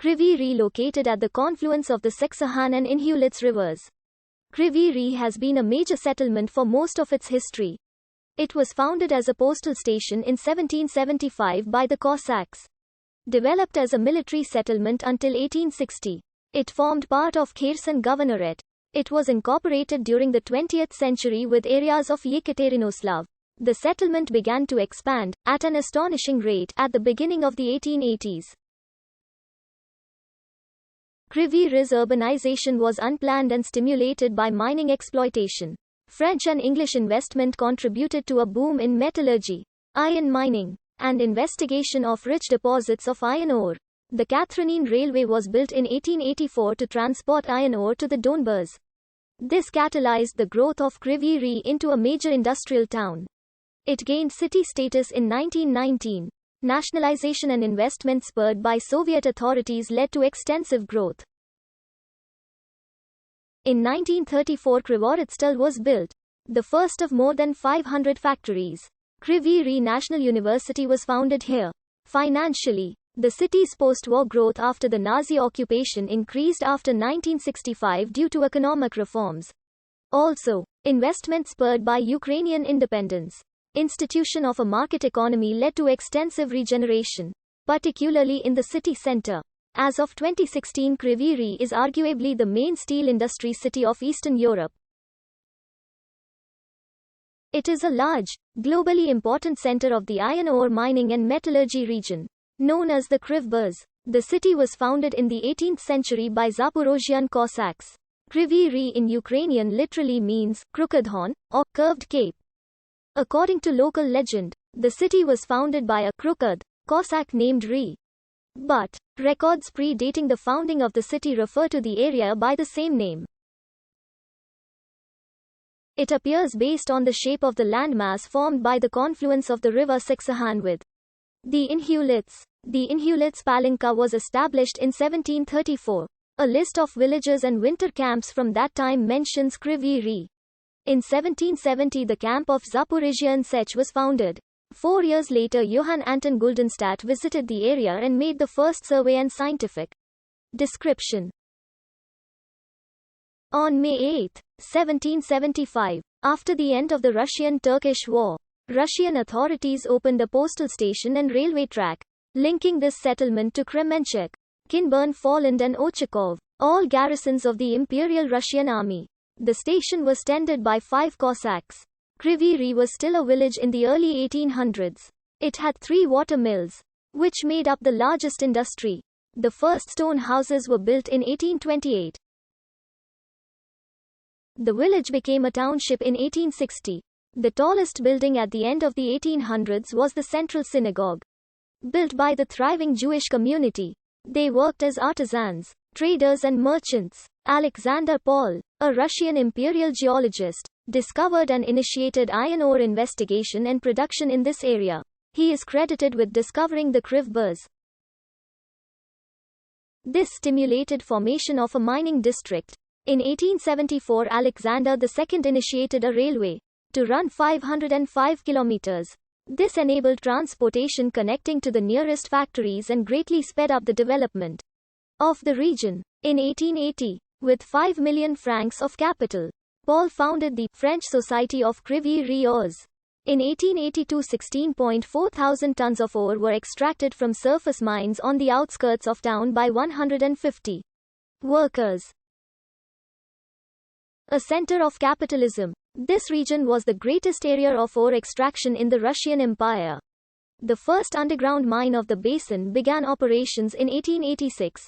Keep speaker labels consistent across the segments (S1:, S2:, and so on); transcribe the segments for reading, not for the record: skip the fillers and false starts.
S1: Kryvyi Rih located at the confluence of the Saksahan and Inhulets rivers. Kryvyi Rih has been a major settlement for most of its history. It was founded as a postal station in 1775 by the Cossacks. Developed as a military settlement until 1860. It formed part of Kherson Governorate. It was incorporated during the 20th century with areas of Yekaterinoslav. The settlement began to expand, at an astonishing rate, at the beginning of the 1880s. Kryvyi Rih's urbanization was unplanned and stimulated by mining exploitation. French and English investment contributed to a boom in metallurgy, iron mining, and investigation of rich deposits of iron ore. The Catherine Railway was built in 1884 to transport iron ore to the Donbas. This catalyzed the growth of Kryvyi Rih into a major industrial town. It gained city status in 1919. Nationalization and investment spurred by Soviet authorities led to extensive growth. In 1934 Krivorodstl was built, the first of more than 500 factories. Kryvyi Rih National University was founded here. Financially, the city's post-war growth after the Nazi occupation increased after 1965 due to economic reforms. Also, investment spurred by Ukrainian independence. Institution of a market economy led to extensive regeneration, particularly in the city center. As of 2016, Kryvyi Rih is arguably the main steel industry city of Eastern Europe. It is a large, globally important center of the iron ore mining and metallurgy region, known as the Kryvyi. The city was founded in the 18th century by Zaporozhian Cossacks. Kryvyi Rih in Ukrainian literally means crooked horn or curved cape. According to local legend, the city was founded by a crooked Cossack named Rih. But records predating the founding of the city refer to the area by the same name. It appears based on the shape of the landmass formed by the confluence of the river Saksahan with the Inhulets. The Inhulets Palinka was established in 1734. A list of villages and winter camps from that time mentions Kryvyi Rih. In 1770 the camp of Zaporizhian Sech was founded. 4 years later Johann Anton Guldenstadt visited the area and made the first survey and scientific description. On May 8, 1775, after the end of the Russian-Turkish War, Russian authorities opened a postal station and railway track, linking this settlement to Kremenchuk, Kinburn Forland and Ochakov, all garrisons of the Imperial Russian Army. The station was tended by 5 Cossacks. Kryvyi Rih was still a village in the early 1800s. It had 3 water mills, which made up the largest industry. The first stone houses were built in 1828. The village became a township in 1860. The tallest building at the end of the 1800s was the Central Synagogue. Built by the thriving Jewish community, they worked as artisans, traders and merchants. Alexander Paul, a Russian imperial geologist, discovered and initiated iron ore investigation and production in this area. He is credited with discovering the Kryvyi. This stimulated formation of a mining district. In 1874 Alexander II initiated a railway to run 505 kilometers. This enabled transportation connecting to the nearest factories and greatly sped up the development of the region. In 1880, with 5 million francs of capital, Paul founded the French Society of Kryvyi Rih. In 1882 16.4 thousand tons of ore were extracted from surface mines on the outskirts of town by 150 workers. A center of capitalism, this region was the greatest area of ore extraction in the Russian Empire. The first underground mine of the basin began operations in 1886.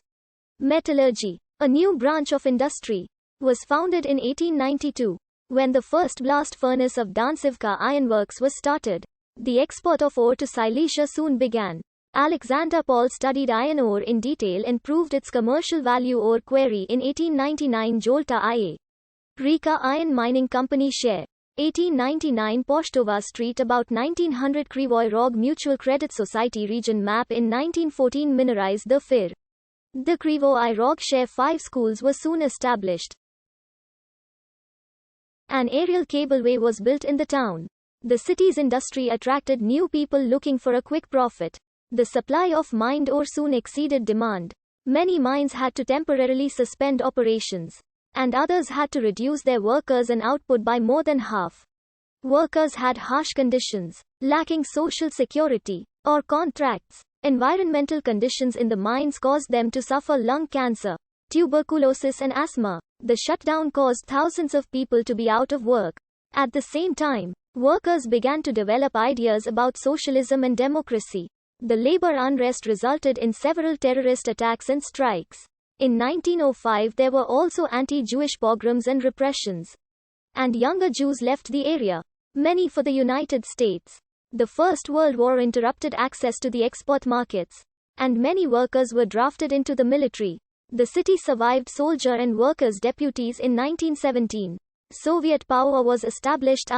S1: Metallurgy, a new branch of industry, was founded in 1892, when the first blast furnace of Dansivka Ironworks was started. The export of ore to Silesia soon began. Alexander Paul studied iron ore in detail and proved its commercial value. Ore quarry in 1899 Jolta IA. Rika Iron Mining Company share. 1899 Poshtova Street. About 1900 Kryvyi Rih Mutual Credit Society region map. In 1914 Minorize the Fir. The Kryvyi Rih share 5 schools were soon established. An aerial cableway was built in the town. The city's industry attracted new people looking for a quick profit. The supply of mined ore soon exceeded demand. Many mines had to temporarily suspend operations, and others had to reduce their workers and output by more than half. Workers had harsh conditions, lacking social security or contracts. Environmental conditions in the mines caused them to suffer lung cancer, tuberculosis and asthma. The shutdown caused thousands of people to be out of work. At the same time, workers began to develop ideas about socialism and democracy. The labor unrest resulted in several terrorist attacks and strikes. In 1905 there were also anti-Jewish pogroms and repressions. And younger Jews left the area, many for the United States. The First World War interrupted access to the export markets, and many workers were drafted into the military. The city survived soldier and workers' deputies in 1917. Soviet power was established.